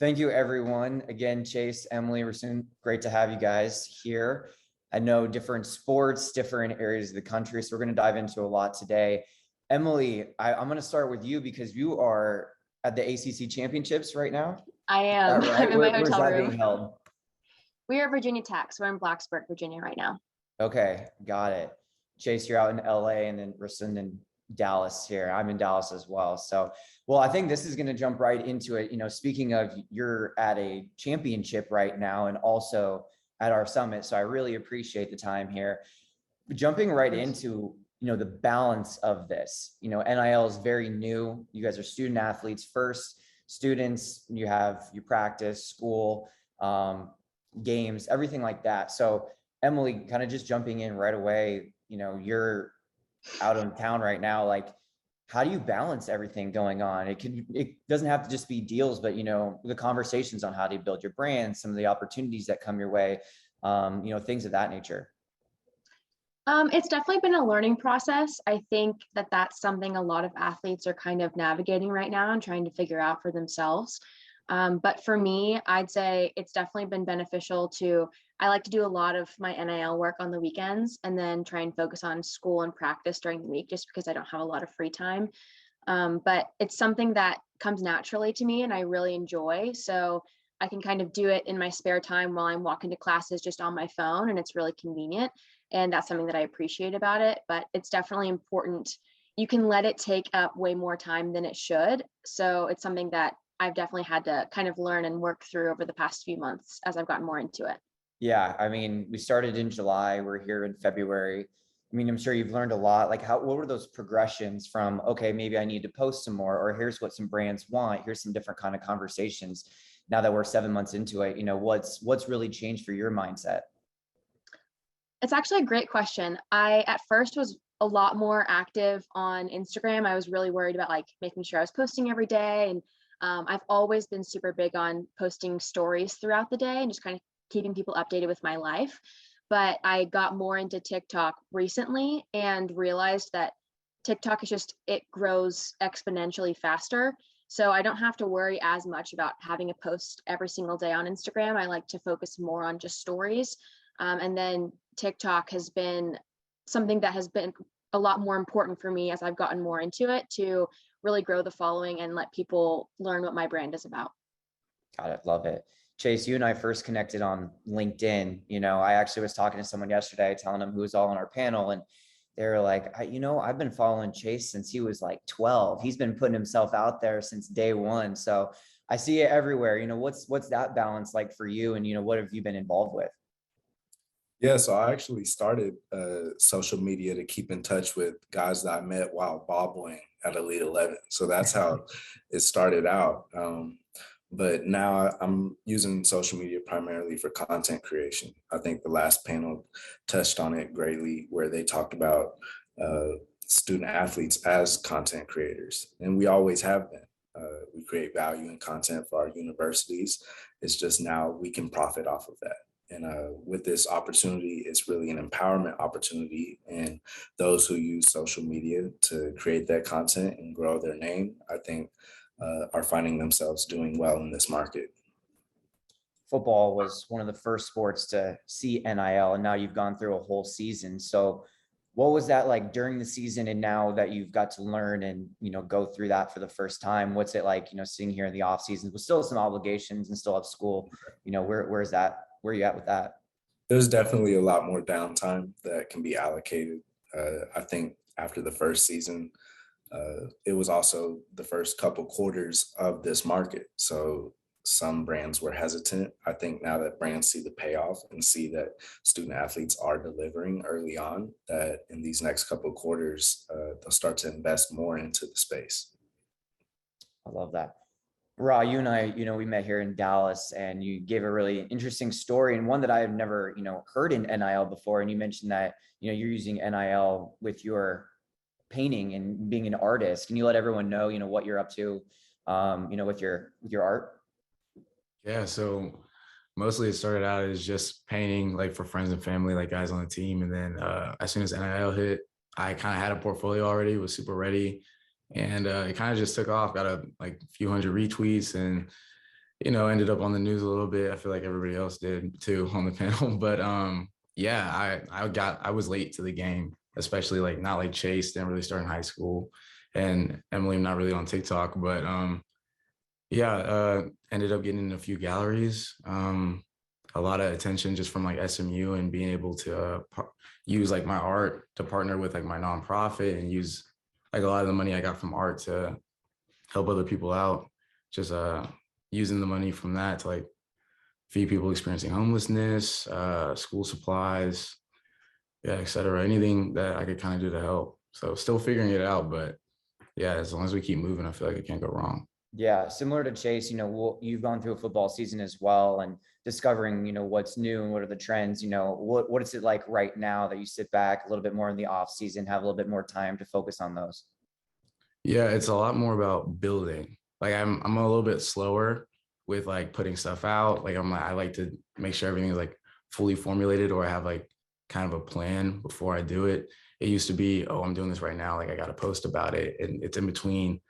Thank you, everyone. Again, Chase, Emily, great to have you guys here. I know different sports, different areas of the country, so we're going to dive into a lot today. Emily, I'm going to start with you because you are at the ACC championships right now. I Is am. that right? I'm in my Where's hotel that room. being held? We are at Virginia Tech, so we're in Blacksburg, Virginia right now. Okay, got it. Chase, you're out in LA, and then Rasun in Dallas here. I'm in Dallas as well. So, well, I think this is going to jump right into it. Speaking of, you're at a championship right now and also at our summit. So I really appreciate the time here. Jumping right into, the balance of this. NIL is very new. You guys are student athletes first. Students, you practice, school, games, everything like that. So Emily, kind of just jumping in right away, you're out of town right now. Like, how do you balance everything going on? It doesn't have to just be deals, but the conversations on how to build your brand, some of the opportunities that come your way, things of that nature. It's definitely been a learning process. I think that that's something a lot of athletes are kind of navigating right now and trying to figure out for themselves. But for me, I'd say it's definitely been beneficial I like to do a lot of my NIL work on the weekends and then try and focus on school and practice during the week just because I don't have a lot of free time. But it's something that comes naturally to me and I really enjoy. So I can kind of do it in my spare time while I'm walking to classes just on my phone, and it's really convenient. And that's something that I appreciate about it. But it's definitely important. You can let it take up way more time than it should. So it's something that I've definitely had to kind of learn and work through over the past few months as I've gotten more into it. Yeah, I mean, we started in July, we're here in February. I mean, I'm sure you've learned a lot. Like, what were those progressions from, okay, maybe I need to post some more, or here's what some brands want, here's some different kind of conversations. Now that we're 7 months into it, what's really changed for your mindset? It's actually a great question. I at first was a lot more active on Instagram. I was really worried about like making sure I was posting every day. And I've always been super big on posting stories throughout the day and just kind of keeping people updated with my life. But I got more into TikTok recently and realized that TikTok it grows exponentially faster. So I don't have to worry as much about having a post every single day on Instagram. I like to focus more on just stories. And then TikTok has been something that has been a lot more important for me as I've gotten more into it to really grow the following and let people learn what my brand is about. Got it. Love it. Chase, you and I first connected on LinkedIn. I actually was talking to someone yesterday, telling them who was all on our panel. And they were like, I've been following Chase since he was like 12. He's been putting himself out there since day one. So I see it everywhere. What's that balance like for you? And, what have you been involved with? Yeah, so I actually started social media to keep in touch with guys that I met while bobbling at Elite 11. So that's how it started out. But now I'm using social media primarily for content creation. I think the last panel touched on it greatly, where they talked about student athletes as content creators, and we always have been. We create value in content for our universities. It's just now we can profit off of that. And with this opportunity, it's really an empowerment opportunity. And those who use social media to create that content and grow their name, I think, are finding themselves doing well in this market. Football was one of the first sports to see NIL, and now you've gone through a whole season. So what was that like during the season, and now that you've got to learn and go through that for the first time? What's it like sitting here in the off season with still some obligations and still have school? Where's that? Where are you at with that? There's definitely a lot more downtime that can be allocated. I think after the first season, it was also the first couple quarters of this market. So some brands were hesitant. I think now that brands see the payoff and see that student athletes are delivering early on, that in these next couple quarters, they'll start to invest more into the space. I love that. Ra, you and I, we met here in Dallas, and you gave a really interesting story, and one that I have never, heard in NIL before. And you mentioned that, you're using NIL with your painting and being an artist. Can you let everyone know, what you're up to, with your art? Yeah, so mostly it started out as just painting like for friends and family, like guys on the team. And then as soon as NIL hit, I kind of had a portfolio already, was super ready. And it kind of just took off, got a few hundred retweets, and ended up on the news a little bit. I feel like everybody else did too on the panel. But yeah, I was late to the game, especially like not like Chase, didn't really start in high school, and Emily, not really on TikTok. But yeah, ended up getting in a few galleries. A lot of attention just from like SMU and being able to use like my art to partner with like my nonprofit and use like a lot of the money I got from art to help other people out. Just using the money from that to like feed people experiencing homelessness, school supplies, yeah, et cetera. Anything that I could kind of do to help. So still figuring it out, but yeah, as long as we keep moving, I feel like it can't go wrong. Yeah, similar to Chase, you've gone through a football season as well and discovering, what's new and what are the trends, what is it like right now that you sit back a little bit more in the off season, have a little bit more time to focus on those? Yeah, it's a lot more about building. Like I'm a little bit slower with like putting stuff out. Like I like to make sure everything is like fully formulated, or I have like kind of a plan before I do it. It used to be, oh, I'm doing this right now. Like I got to post about it. And it's in between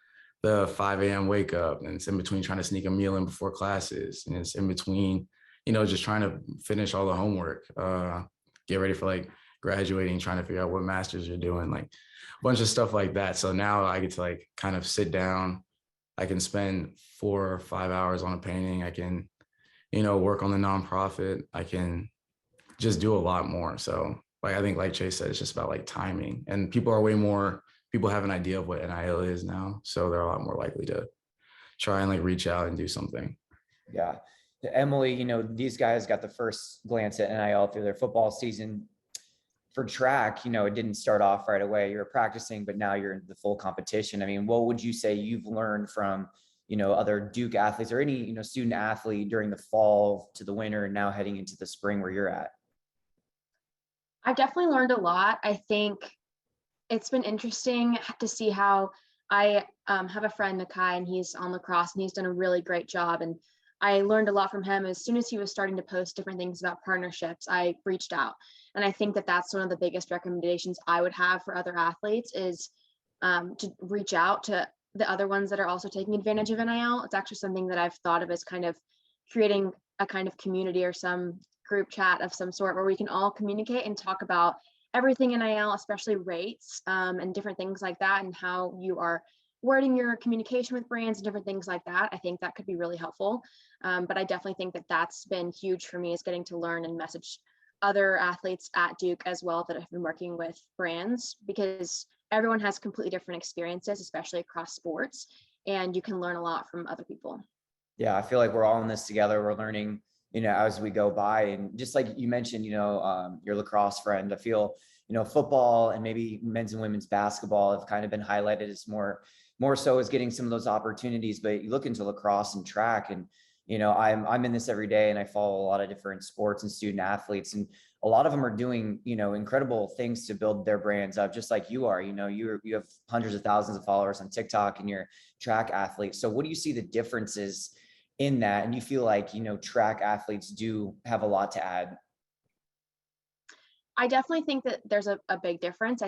the 5 a.m. wake up, and it's in between trying to sneak a meal in before classes. And it's in between, just trying to finish all the homework, get ready for like graduating, trying to figure out what masters you're doing, like a bunch of stuff like that. So now I get to like kind of sit down. I can spend 4 or 5 hours on a painting. I can, work on the nonprofit. I can just do a lot more. So like, I think like Chase said, it's just about like timing, and people have an idea of what NIL is now. So they're a lot more likely to try and like reach out and do something. Yeah. Emily, these guys got the first glance at NIL through their football season. For track, it didn't start off right away. You were practicing, but now you're in the full competition. I mean, what would you say you've learned from, other Duke athletes or any, student athlete during the fall to the winter and now heading into the spring where you're at? I've definitely learned a lot. I think it's been interesting to see how I have a friend, Nakai, and he's on lacrosse and he's done a really great job. And I learned a lot from him. As soon as he was starting to post different things about partnerships, I reached out. And I think that that's one of the biggest recommendations I would have for other athletes is to reach out to the other ones that are also taking advantage of NIL. It's actually something that I've thought of as kind of creating a kind of community or some group chat of some sort where we can all communicate and talk about everything NIL, especially rates and different things like that, and how you are wording your communication with brands and different things like that. I think that could be really helpful. But I definitely think that that's been huge for me, is getting to learn and message other athletes at Duke as well that have been working with brands, because everyone has completely different experiences, especially across sports, and you can learn a lot from other people. Yeah, I feel like we're all in this together. We're learning, as we go by. And just like you mentioned, your lacrosse friend, I feel, football and maybe men's and women's basketball have kind of been highlighted as more so as getting some of those opportunities. But you look into lacrosse and track, and I'm in this every day, and I follow a lot of different sports and student athletes, and a lot of them are doing incredible things to build their brands up, just like you are. You have hundreds of thousands of followers on TikTok, and you're track athletes. So what do you see the differences in that, and you feel like track athletes do have a lot to add? I definitely think that there's a big difference.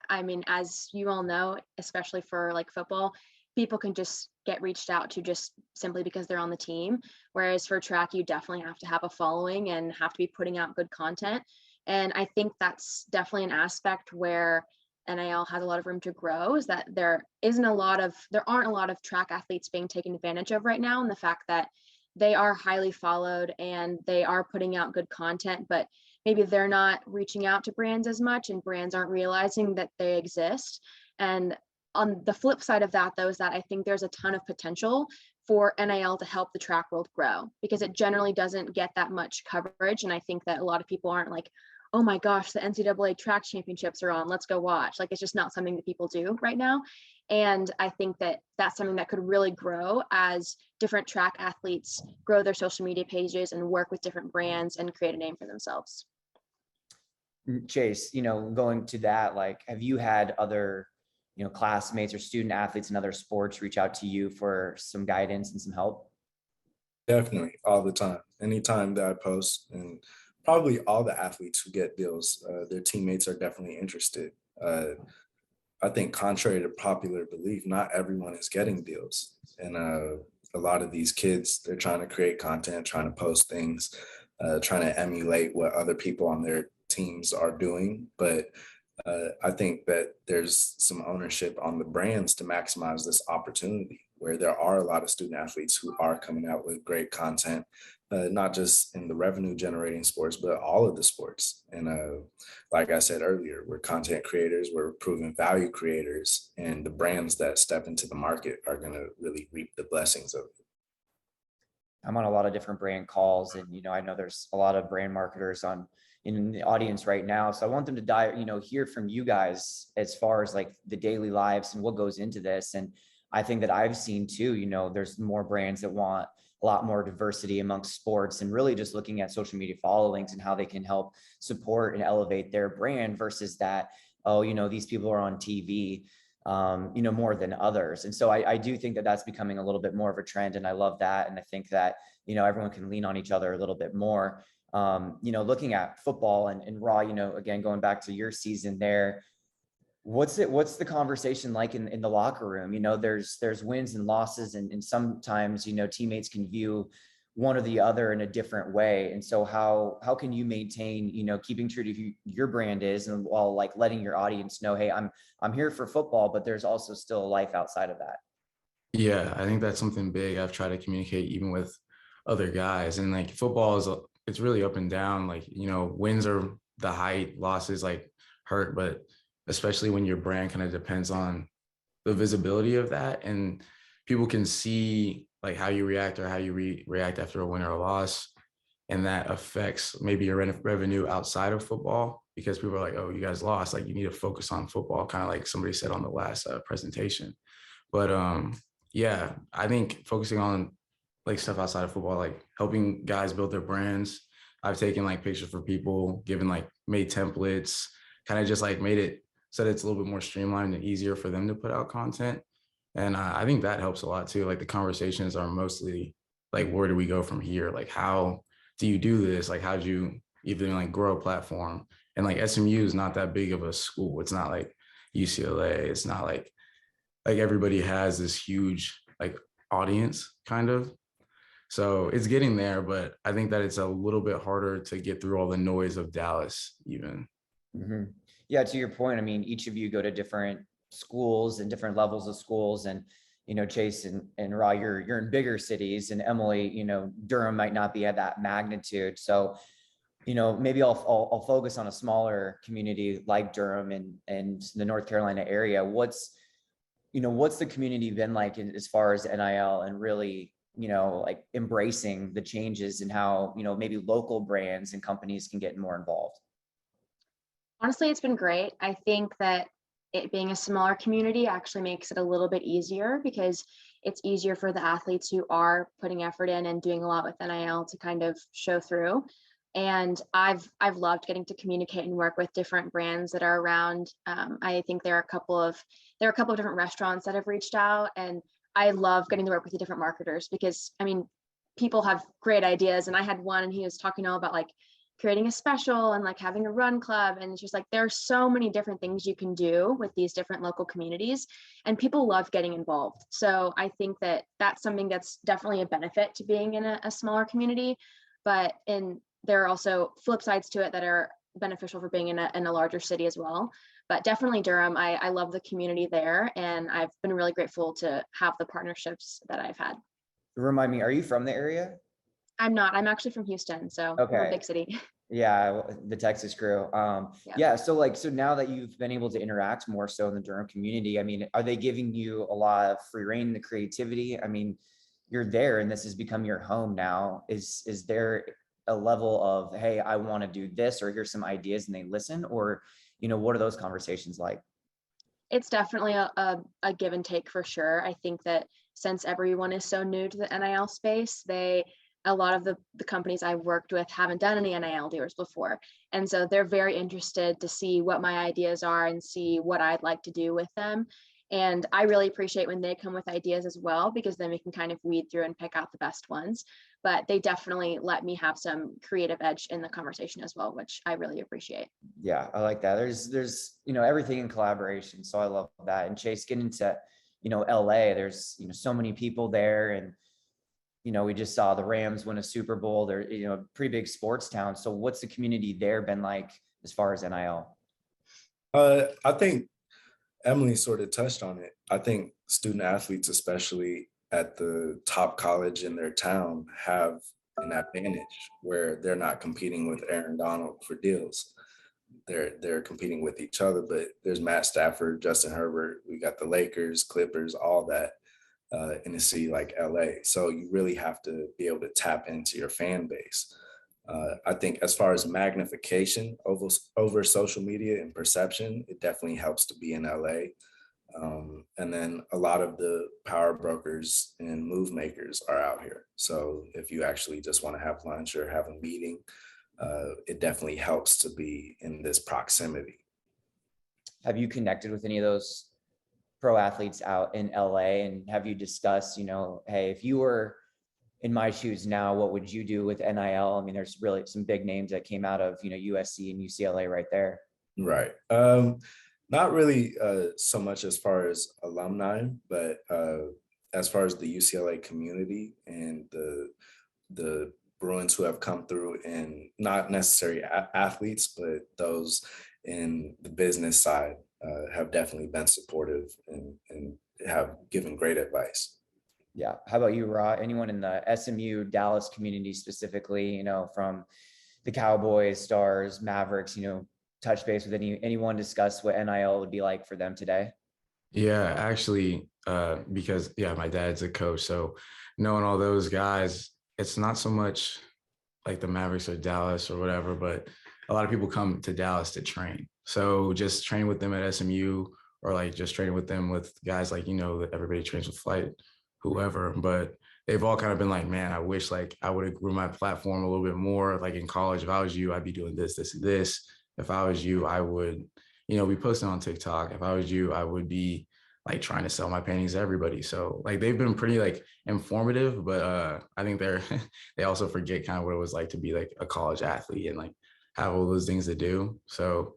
I mean, as you all know, especially for like football, people can just get reached out to just simply because they're on the team. Whereas for track, you definitely have to have a following and have to be putting out good content. And I think that's definitely an aspect where NIL has a lot of room to grow, is that there aren't a lot of track athletes being taken advantage of right now. And the fact that they are highly followed and they are putting out good content, but maybe they're not reaching out to brands as much, and brands aren't realizing that they exist. And on the flip side of that, though, is that I think there's a ton of potential for NIL to help the track world grow, because it generally doesn't get that much coverage. And I think that a lot of people aren't like, oh my gosh, the NCAA track championships are on, let's go watch. Like, it's just not something that people do right now. And I think that that's something that could really grow as different track athletes grow their social media pages and work with different brands and create a name for themselves. Chase, going to that, like, have you had other, classmates or student athletes in other sports reach out to you for some guidance and some help? Definitely, all the time. Anytime that I post, and probably all the athletes who get deals, their teammates are definitely interested. I think contrary to popular belief, not everyone is getting deals. And a lot of these kids, they're trying to create content, trying to post things, trying to emulate what other people on their teams are doing. But I think that there's some ownership on the brands to maximize this opportunity, where there are a lot of student athletes who are coming out with great content, not just in the revenue generating sports, but all of the sports. And like I said earlier, we're content creators, we're proven value creators, and the brands that step into the market are going to really reap the blessings of it. I'm on a lot of different brand calls, and I know there's a lot of brand marketers in the audience right now. So I want them to hear from you guys as far as like the daily lives and what goes into this. And I think that I've seen too, there's more brands that want a lot more diversity amongst sports, and really just looking at social media followings and how they can help support and elevate their brand versus that, these people are on TV, more than others. And so I do think that that's becoming a little bit more of a trend, and I love that. And I think that, everyone can lean on each other a little bit more. Looking at football and Raw, again, going back to your season there, what's the conversation like in the locker room? There's wins and losses, and sometimes, teammates can view one or the other in a different way. And so how can you maintain, keeping true to who your brand is, and while like letting your audience know, hey, I'm here for football, but there's also still a life outside of that. Yeah, I think that's something big I've tried to communicate even with other guys. And like football it's really up and down. Like, wins are the height, losses like hurt, but especially when your brand kind of depends on the visibility of that, and people can see like how you react or how you react after a win or a loss. And that affects maybe your revenue outside of football, because people are like, oh, you guys lost. Like, you need to focus on football, kind of like somebody said on the last presentation. But yeah, I think focusing on like stuff outside of football, like helping guys build their brands. I've taken like pictures for people, made templates, kind of just like made it so that it's a little bit more streamlined and easier for them to put out content. And I think that helps a lot too. Like the conversations are mostly like, where do we go from here? Like, how do you do this? Like, how do you even like grow a platform? And like SMU is not that big of a school. It's not like UCLA. It's not like everybody has this huge like audience kind of. So it's getting there, but I think that it's a little bit harder to get through all the noise of Dallas even. Mm-hmm. Yeah, to your point, I mean, each of you go to different schools and different levels of schools, and Chase and Raw, you're in bigger cities, and Emily, Durham might not be at that magnitude. So maybe I'll focus on a smaller community like Durham and the North Carolina area. What's the community been like as far as NIL, and really like embracing the changes, and how maybe local brands and companies can get more involved? Honestly, it's been great. I think that it being a smaller community actually makes it a little bit easier, because it's easier for the athletes who are putting effort in and doing a lot with NIL to kind of show through. And I've loved getting to communicate and work with different brands that are around. I think there are a couple of different restaurants that have reached out, and I love getting to work with the different marketers, because I mean, people have great ideas. And I had one, and he was talking all about like creating a special and like having a run club. And it's just like, there are so many different things you can do with these different local communities, and people love getting involved. So I think that that's something that's definitely a benefit to being in a smaller community. But there are also flip sides to it that are beneficial for being in a larger city as well. But definitely Durham, I love the community there, and I've been really grateful to have the partnerships that I've had. Remind me, are you from the area? I'm not. I'm actually from Houston, so Okay. we're a big city. Yeah, the Texas crew. Yeah. So now that you've been able to interact more so in the Durham community, I mean, are they giving you a lot of free reign, the creativity? I mean, you're there, and this has become your home now. Is there a level of, hey, I want to do this, or here's some ideas, and they listen? Or, what are those conversations like? It's definitely a give and take for sure. I think that since everyone is so new to the NIL space, a lot of the companies I've worked with haven't done any NIL deals before. And so they're very interested to see what my ideas are and see what I'd like to do with them. And I really appreciate when they come with ideas as well, because then we can kind of weed through and pick out the best ones. But they definitely let me have some creative edge in the conversation as well, which I really appreciate. Yeah, I like that. There's everything in collaboration. So I love that. And Chase, getting to LA, there's so many people there, and we just saw the Rams win a Super Bowl. They're, a pretty big sports town. So what's the community there been like as far as NIL? I think Emily sort of touched on it. I think student athletes, especially at the top college in their town, have an advantage where they're not competing with Aaron Donald for deals. They're competing with each other, but there's Matt Stafford, Justin Herbert, we got the Lakers, Clippers, all that in a city like LA. So you really have to be able to tap into your fan base. I think as far as magnification over social media and perception, it definitely helps to be in LA. And then a lot of the power brokers and move makers are out here. So if you actually just want to have lunch or have a meeting, it definitely helps to be in this proximity. Have you connected with any of those pro athletes out in LA, and have you discussed, hey, if you were in my shoes now, what would you do with NIL? I mean, there's really some big names that came out of, USC and UCLA right there. Right. Not really so much as far as alumni, but as far as the UCLA community and the Bruins who have come through, and not necessarily athletes, but those in the business side have definitely been supportive and have given great advice. Yeah. How about you, Ra? Anyone in the SMU Dallas community specifically, from the Cowboys, Stars, Mavericks, touch base with anyone, discuss what NIL would be like for them today? Yeah, actually, because my dad's a coach, so knowing all those guys, it's not so much like the Mavericks or Dallas or whatever, but a lot of people come to Dallas to train. So just training with them at SMU, or like just training with them with guys like, that everybody trains with Flight, whoever, but they've all kind of been like, man, I wish like I would have grew my platform a little bit more. Like in college, if I was you, I'd be doing this, this, and this. If I was you, I would, be posting on TikTok. If I was you, I would be like trying to sell my paintings to everybody. So like they've been pretty like informative, but I think they also forget kind of what it was like to be like a college athlete and like have all those things to do. So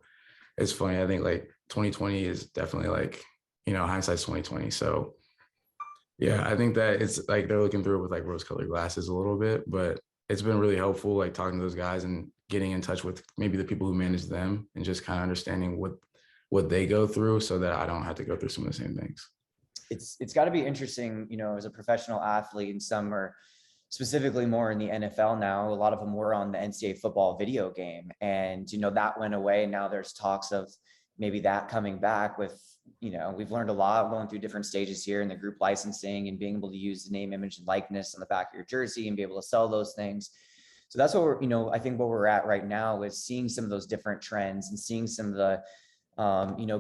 it's funny. I think like 2020 is definitely like, hindsight's 2020. So yeah, I think that it's like they're looking through it with like rose-colored glasses a little bit, but it's been really helpful, like talking to those guys and getting in touch with maybe the people who manage them and just kind of understanding what they go through so that I don't have to go through some of the same things. It's got to be interesting, as a professional athlete, and some are specifically more in the NFL now. A lot of them were on the NCAA football video game, and that went away. Now there's talks of maybe that coming back with, we've learned a lot going through different stages here in the group licensing and being able to use the name, image, and likeness on the back of your jersey and be able to sell those things. So that's what we're, I think what we're at right now is seeing some of those different trends and seeing some of the,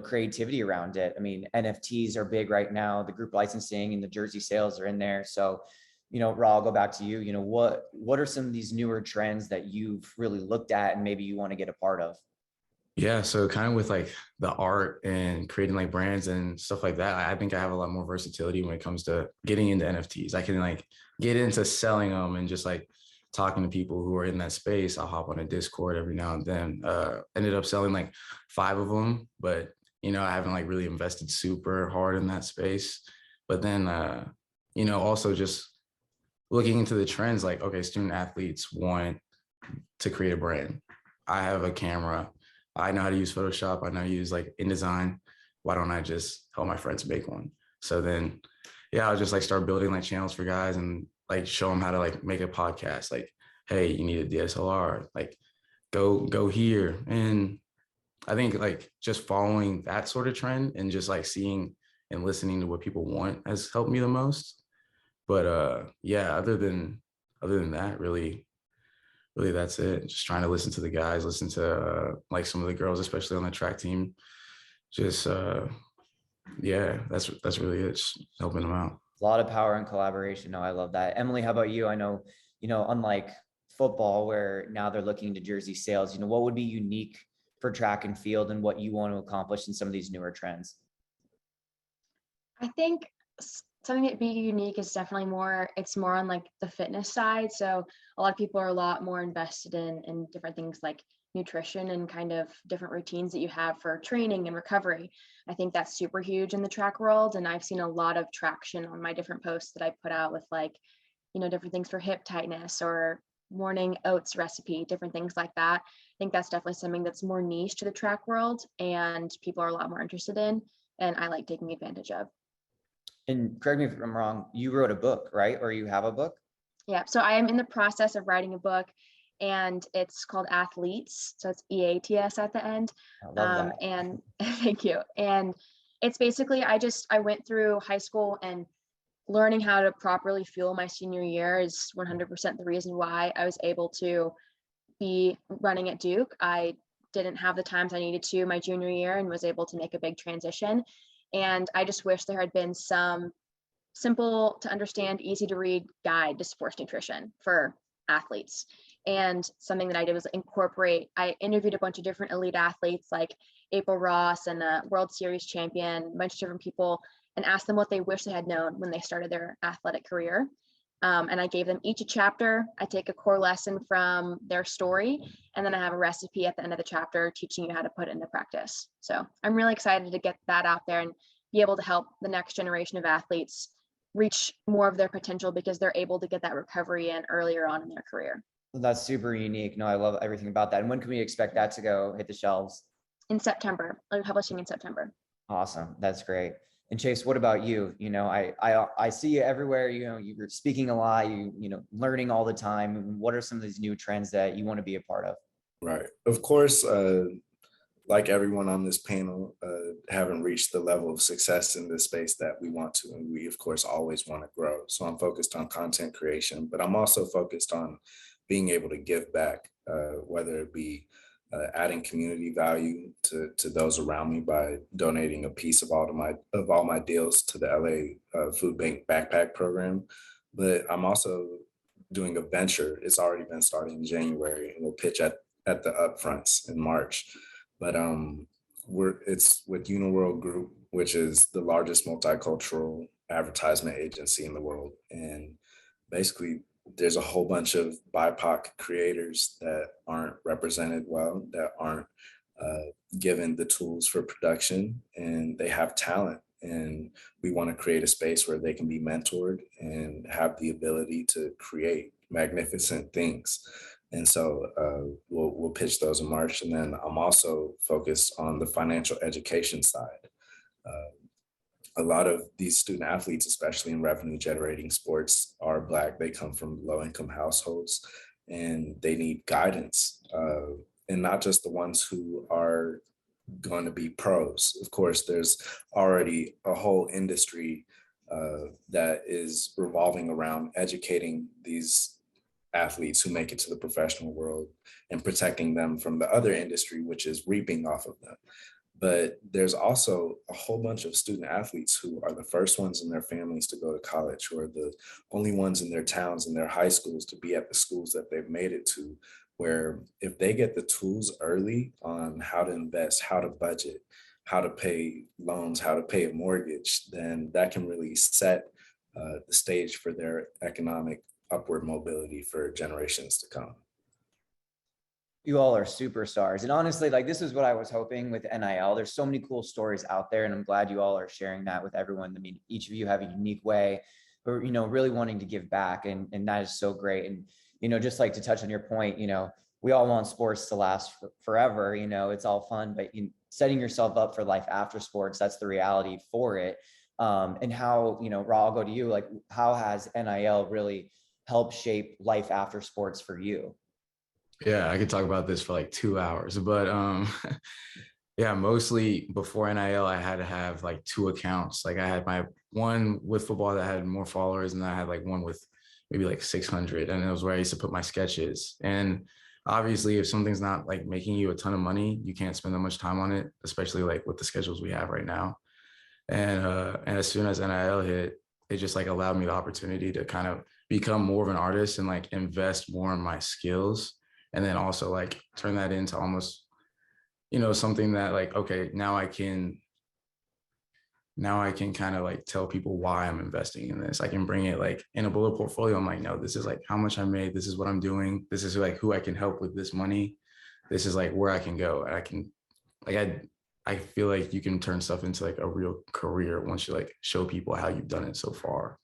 creativity around it. I mean, NFTs are big right now. The group licensing and the jersey sales are in there. So, Ra, I'll go back to you. What are some of these newer trends that you've really looked at and maybe you want to get a part of? Yeah, so kind of with like the art and creating like brands and stuff like that, I think I have a lot more versatility when it comes to getting into NFTs. I can like get into selling them and just like talking to people who are in that space. I'll hop on a Discord every now and then. Ended up selling like 5 of them, but I haven't like really invested super hard in that space. But then also just looking into the trends, like, okay, student athletes want to create a brand. I have a camera. I know how to use Photoshop. I know how to use like InDesign. Why don't I just help my friends make one? So then, I'll just like start building like channels for guys and like show them how to like make a podcast. Like, hey, you need a DSLR, like go here. And I think like just following that sort of trend and just like seeing and listening to what people want has helped me the most. But other than that, really that's it. Just trying to listen to the guys, listen to like some of the girls, especially on the track team. Just that's really it. Just helping them out. A lot of power and collaboration. No, I love that. Emily, how about you? I know, unlike football where now they're looking to jersey sales, what would be unique for track and field and what you want to accomplish in some of these newer trends? I think something that be unique is definitely it's more on like the fitness side. So a lot of people are a lot more invested in different things like nutrition and kind of different routines that you have for training and recovery. I think that's super huge in the track world. And I've seen a lot of traction on my different posts that I put out with like, different things for hip tightness or morning oats recipe, different things like that. I think that's definitely something that's more niche to the track world and people are a lot more interested in, and I like taking advantage of. And correct me if I'm wrong, you wrote a book, right? Or you have a book? Yeah, so I am in the process of writing a book, and it's called Athletes. So it's EATS at the end. I love that. And thank you. And it's basically, I went through high school, and learning how to properly fuel my senior year is 100% the reason why I was able to be running at Duke. I didn't have the times I needed to my junior year and was able to make a big transition. And I just wish there had been some simple to understand, easy to read guide to sports nutrition for athletes. And something that I did was I interviewed a bunch of different elite athletes like April Ross and a World Series champion, a bunch of different people, and asked them what they wish they had known when they started their athletic career. And I gave them each a chapter. I take a core lesson from their story, and then I have a recipe at the end of the chapter teaching you how to put it into practice. So I'm really excited to get that out there and be able to help the next generation of athletes reach more of their potential because they're able to get that recovery in earlier on in their career. That's super unique. No, I love everything about that. And when can we expect that to go hit the shelves? In September, I'll be publishing in September. Awesome. That's great. And Chase, what about you? I see you everywhere. You're speaking a lot, learning all the time. What are some of these new trends that you want to be a part of? Right. Of course, like everyone on this panel, haven't reached the level of success in this space that we want to. And we, of course, always want to grow. So I'm focused on content creation, but I'm also focused on being able to give back, whether it be adding community value to those around me by donating a piece of all my deals to the LA Food Bank backpack program. But I'm also doing a venture. It's already been started in January, and we'll pitch at the upfronts in March. But it's with Uniworld Group, which is the largest multicultural advertisement agency in the world. And basically, there's a whole bunch of BIPOC creators that aren't represented well, that aren't given the tools for production, and they have talent. And we want to create a space where they can be mentored and have the ability to create magnificent things. And so we'll pitch those in March. And then I'm also focused on the financial education side. A lot of these student athletes, especially in revenue generating sports, are Black. They come from low income households and they need guidance. And not just the ones who are going to be pros. Of course, there's already a whole industry that is revolving around educating these athletes who make it to the professional world and protecting them from the other industry, which is reaping off of them. But there's also a whole bunch of student athletes who are the first ones in their families to go to college, who are the only ones in their towns and their high schools to be at the schools that they've made it to, where if they get the tools early on how to invest, how to budget, how to pay loans, how to pay a mortgage, then that can really set the stage for their economic upward mobility for generations to come. You all are superstars. And honestly, this is what I was hoping with NIL. There's so many cool stories out there, and I'm glad you all are sharing that with everyone. I mean, each of you have a unique way, but really wanting to give back. And that is so great. And, just like to touch on your point, we all want sports to last forever. It's all fun, but setting yourself up for life after sports, that's the reality for it. And how, Ra, I'll go to you. How has NIL really helped shape life after sports for you? Yeah, I could talk about this for 2 hours, but yeah, mostly before NIL, I had to have 2 accounts. I had my one with football that had more followers, and I had one with maybe 600, and it was where I used to put my sketches. And obviously, if something's not making you a ton of money, you can't spend that much time on it, especially with the schedules we have right now. And as soon as NIL hit, it just allowed me the opportunity to kind of become more of an artist and invest more in my skills. And then also turn that into almost, something that okay, now I can kind of tell people why I'm investing in this. I can bring it in a bullet portfolio. I'm no, this is how much I made. This is what I'm doing. This is who I can help with this money. This is where I can go. And I can I feel you can turn stuff into a real career once you show people how you've done it so far.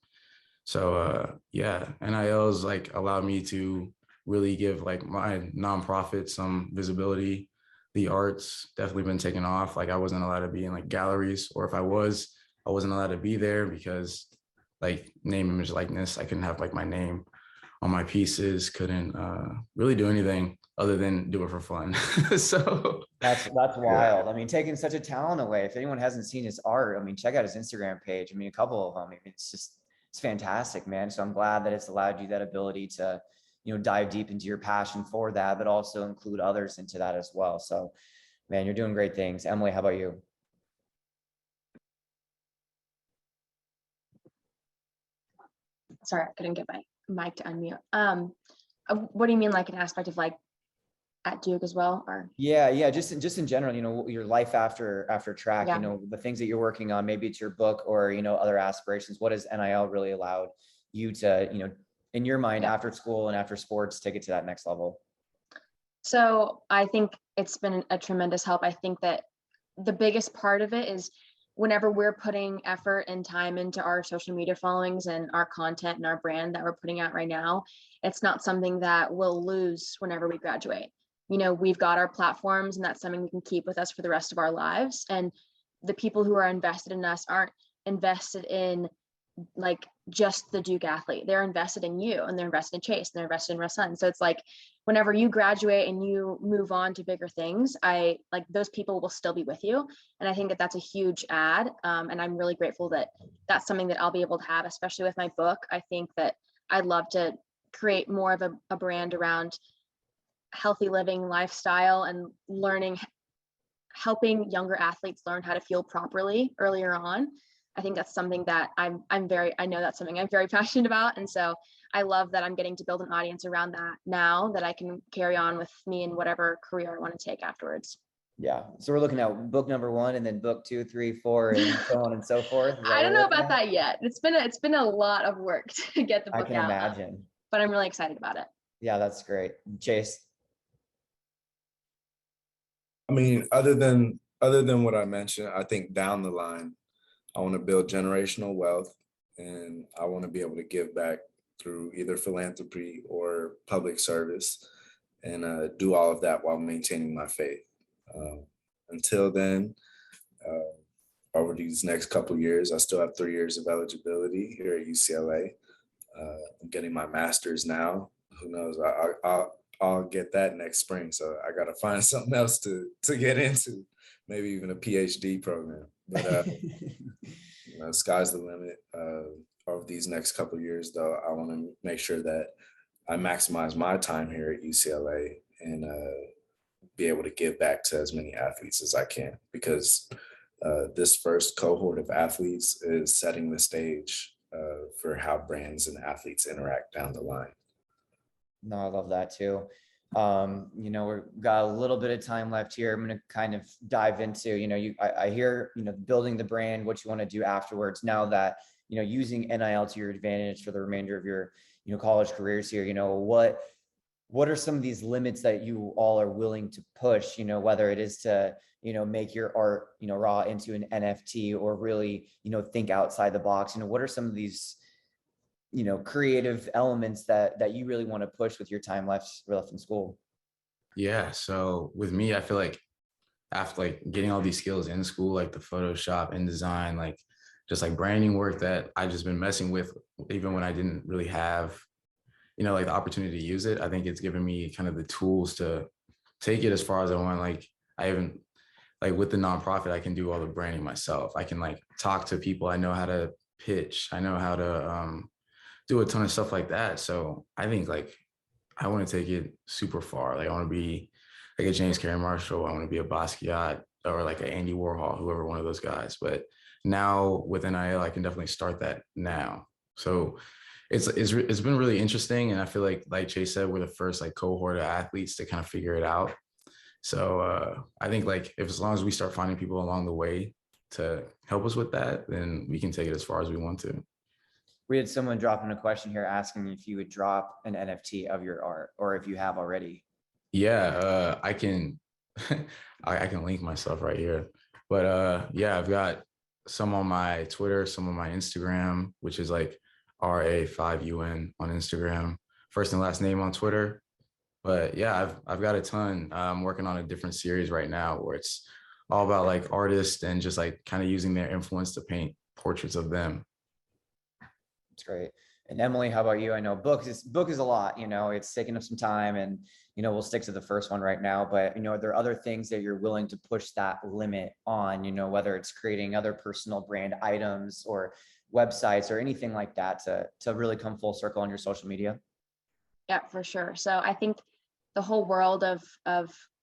So yeah, NILs like allowed me to really give like my nonprofit some visibility. The arts definitely been taken off. Like I wasn't allowed to be in like galleries, or if I was, I wasn't allowed to be there because like name, image, likeness. I couldn't have like my name on my pieces. Couldn't really do anything other than do it for fun. So That's yeah. wild. I mean, taking such a talent away. If anyone hasn't seen his art, I mean, check out his Instagram page. I mean, a couple of them. I mean, it's fantastic, man. So I'm glad that it's allowed you that ability to, dive deep into your passion for that, but also include others into that as well. So, man, you're doing great things. Emily, how about you? Sorry, I couldn't get my mic to unmute. What do you mean, like an aspect of like at Duke as well, or? Yeah. Just in general, your life after track, Yeah. the things that you're working on, maybe it's your book or, other aspirations. What has NIL really allowed you to, in your mind, Yeah. after school and after sports, take it to that next level? So I think it's been a tremendous help. I think that the biggest part of it is whenever we're putting effort and time into our social media followings and our content and our brand that we're putting out right now, it's not something that we'll lose whenever we graduate. We've got our platforms, and that's something we can keep with us for the rest of our lives. And the people who are invested in us aren't invested in like just the Duke athlete. They're invested in you, and they're invested in Chase, and they're invested in Rasun. So it's like whenever you graduate and you move on to bigger things, I like those people will still be with you. And I think that that's a huge add. And I'm really grateful that that's something that I'll be able to have, especially with my book. I think that I'd love to create more of a brand around healthy living lifestyle and learning, helping younger athletes learn how to feel properly earlier on. I think that's something that I know that's something I'm very passionate about. And so I love that I'm getting to build an audience around that now that I can carry on with me in whatever career I want to take afterwards. Yeah. So we're looking at book number 1 and then book 2, 3, 4, and so on and so forth. Is that I what don't we're know looking about at? that yet. It's been a lot of work to get the I book can out, imagine. but I'm really excited about it. Yeah, that's great. Chase. I mean, other than what I mentioned, I think down the line, I want to build generational wealth, and I want to be able to give back through either philanthropy or public service, and do all of that while maintaining my faith. Until then, over these next couple of years, I still have 3 years of eligibility here at UCLA. I'm getting my master's now. Who knows? I'll get that next spring. So I got to find something else to get into, maybe even a PhD program. But sky's the limit. Over these next couple of years, though, I want to make sure that I maximize my time here at UCLA and be able to give back to as many athletes as I can, because this first cohort of athletes is setting the stage for how brands and athletes interact down the line. No, I love that too. We've got a little bit of time left here. I'm going to kind of dive into, I hear, building the brand, what you want to do afterwards. Now that, using NIL to your advantage for the remainder of your, college careers here, what are some of these limits that you all are willing to push, whether it is to, make your art, raw into an NFT, or really, think outside the box? What are some of these, creative elements that you really want to push with your time left in school? Yeah. So with me, I feel like after like getting all these skills in school, like the Photoshop, InDesign, like just like branding work that I've just been messing with, even when I didn't really have, like the opportunity to use it. I think it's given me kind of the tools to take it as far as I want. Like I even like with the nonprofit, I can do all the branding myself. I can like talk to people. I know how to pitch. I know how to do a ton of stuff like that. So I think like I want to take it super far. Like I want to be like a James Carey Marshall. I want to be a Basquiat or like an Andy Warhol, whoever one of those guys. But now with NIL, I can definitely start that now. So it's been really interesting. And I feel like Chase said, we're the first like cohort of athletes to kind of figure it out. So I think like if as long as we start finding people along the way to help us with that, then we can take it as far as we want to. We had someone drop in a question here asking if you would drop an NFT of your art, or if you have already. Yeah, I can I can link myself right here. But yeah, I've got some on my Twitter, some on my Instagram, which is like RA5UN on Instagram, first and last name on Twitter. But yeah, I've got a ton. I'm working on a different series right now where it's all about like artists and just like kind of using their influence to paint portraits of them. It's great. And Emily, how about you? I know book is a lot, it's taking up some time, and, we'll stick to the first one right now, but, are there other things that you're willing to push that limit on, whether it's creating other personal brand items or websites or anything like that to really come full circle on your social media? Yeah, for sure. So I think the whole world of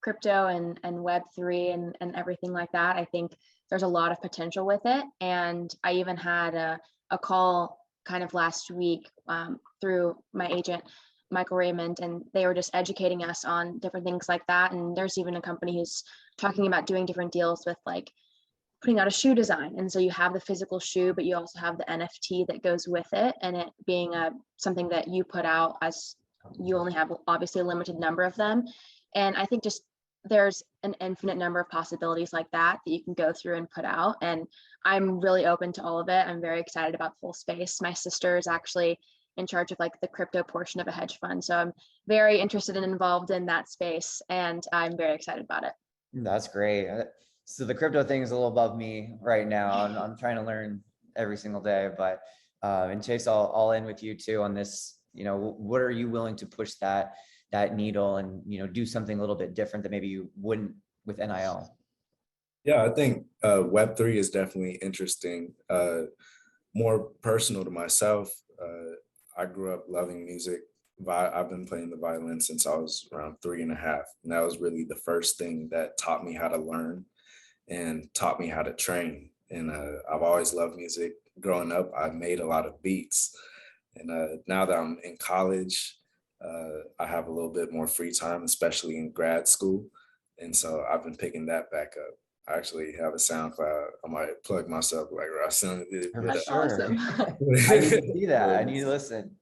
crypto and Web3 and everything like that, I think there's a lot of potential with it. And I even had a call kind of last week through my agent, Michael Raymond, and they were just educating us on different things like that. And there's even a company who's talking about doing different deals with like putting out a shoe design. And so you have the physical shoe, but you also have the NFT that goes with it, and it being something that you put out as you only have obviously a limited number of them. And I think just there's an infinite number of possibilities like that you can go through and put out. And I'm really open to all of it. I'm very excited about the whole space. My sister is actually in charge of like the crypto portion of a hedge fund. So I'm very interested and involved in that space, and I'm very excited about it. That's great. So the crypto thing is a little above me right now. I'm trying to learn every single day, but and Chase, I'll end with you too on this. What are you willing to push that needle and, do something a little bit different that maybe you wouldn't with NIL? Yeah, I think Web3 is definitely interesting. More personal to myself. I grew up loving music. I've been playing the violin since I was around 3.5. And that was really the first thing that taught me how to learn and taught me how to train. And I've always loved music. Growing up, I made a lot of beats. And now that I'm in college, I have a little bit more free time, especially in grad school. And so I've been picking that back up. I actually have a SoundCloud. I might plug myself like Rasim did. That's awesome. I need to see that. I need to listen.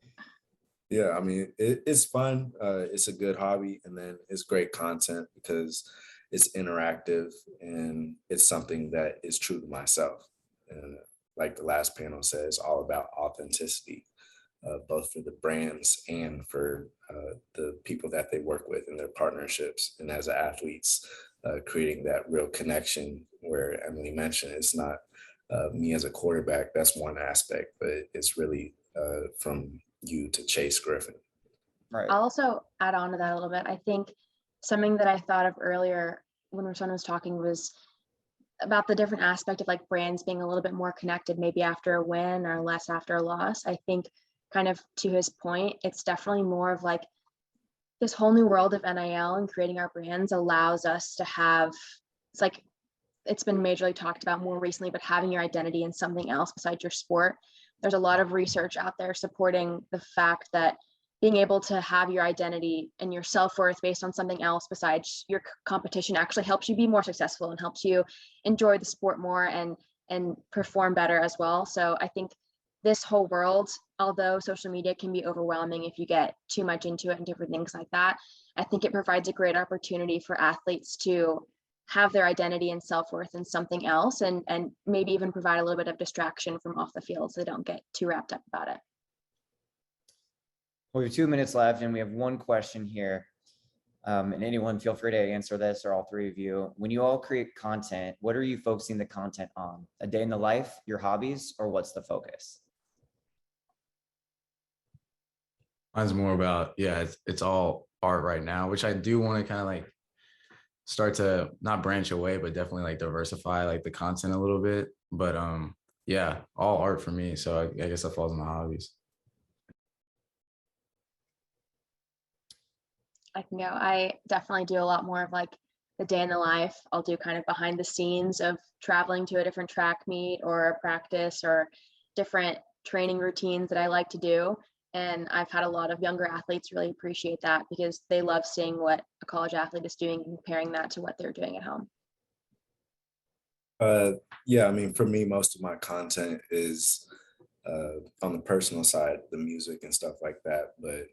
Yeah, I mean, it's fun. It's a good hobby, and then it's great content because it's interactive and it's something that is true to myself. And like the last panel says, all about authenticity, both for the brands and for the people that they work with in their partnerships. And as athletes, creating that real connection where Emily mentioned it's not me as a quarterback, that's one aspect, but it's really from you to Chase Griffin. Right. I'll also add on to that a little bit. I think something that I thought of earlier when Rashawn was talking was about the different aspect of like brands being a little bit more connected, maybe after a win or less after a loss. I think kind of to his point, it's definitely more of like this whole new world of NIL and creating our brands allows us to have, it's like, it's been majorly talked about more recently, but having your identity in something else besides your sport. There's a lot of research out there supporting the fact that being able to have your identity and your self-worth based on something else besides your competition actually helps you be more successful and helps you enjoy the sport more and perform better as well. So I think this whole world, although social media can be overwhelming if you get too much into it and different things like that, I think it provides a great opportunity for athletes to have their identity and self-worth in something else and maybe even provide a little bit of distraction from off the field so they don't get too wrapped up about it. We have 2 minutes left and we have one question here. And anyone feel free to answer this, or all three of you. When you all create content, what are you focusing the content on? A day in the life, your hobbies, or what's the focus? Mine's more about, it's all art right now, which I do want to kind of like start to not branch away, but definitely like diversify like the content a little bit. But all art for me. So I guess that falls in my hobbies. I can go. I definitely do a lot more of like the day in the life. I'll do kind of behind the scenes of traveling to a different track meet or a practice or different training routines that I like to do. And I've had a lot of younger athletes really appreciate that because they love seeing what a college athlete is doing and comparing that to what they're doing at home. I mean, for me, most of my content is on the personal side, the music and stuff like that. But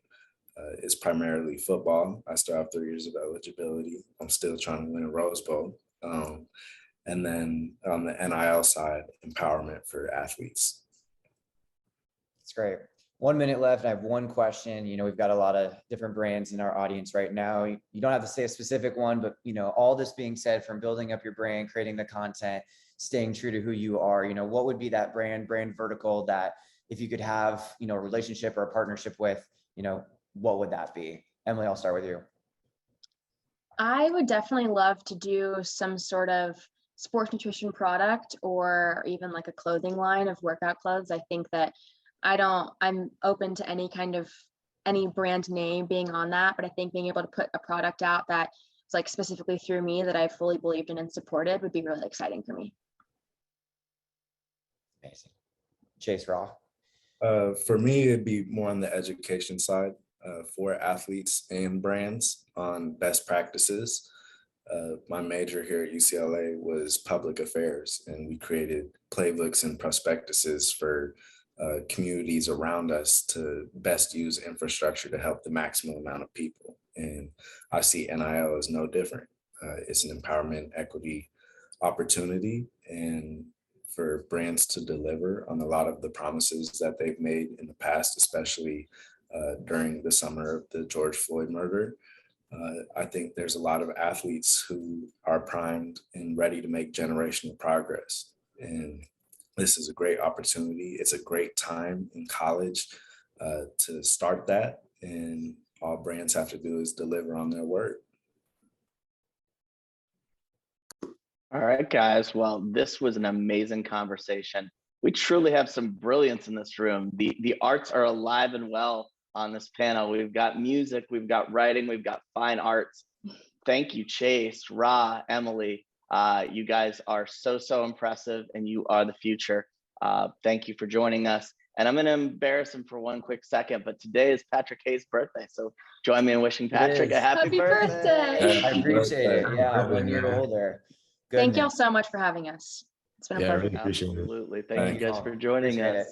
it's primarily football. I still have 3 years of eligibility. I'm still trying to win a Rose Bowl. And then on the NIL side, empowerment for athletes. It's great. 1 minute left. I have one question. You know, we've got a lot of different brands in our audience right now. You don't have to say a specific one, but, you know, all this being said, from building up your brand, creating the content, staying true to who you are, you know, what would be that brand vertical that if you could have, you know, a relationship or a partnership with, you know, what would that be? Emily, I'll start with you. I would definitely love to do some sort of sports nutrition product or even like a clothing line of workout clothes. I think that I'm open to any brand name being on that, but I think being able to put a product out that's like specifically through me that I fully believed in and supported would be really exciting for me. Amazing. Chase Raw. For me, it'd be more on the education side for athletes and brands on best practices. My major here at UCLA was public affairs, and we created playbooks and prospectuses for communities around us to best use infrastructure to help the maximum amount of people. And I see NIL as no different. It's an empowerment, equity opportunity, and for brands to deliver on a lot of the promises that they've made in the past, especially during the summer of the George Floyd murder. I think there's a lot of athletes who are primed and ready to make generational progress. And this is a great opportunity. It's a great time in college to start that. And all brands have to do is deliver on their word. All right, guys. Well, this was an amazing conversation. We truly have some brilliance in this room. The arts are alive and well on this panel. We've got music, we've got writing, we've got fine arts. Thank you, Chase, Ra, Emily. You guys are so impressive, and you are the future. Thank you for joining us. And I'm going to embarrass him for one quick second, but today is Patrick Hayes' birthday. So join me in wishing Patrick a happy birthday. I appreciate it. Yeah, 1 year older. Thank y'all so much for having us. It's been a pleasure. Really appreciate it. Absolutely. Thank you guys for joining us.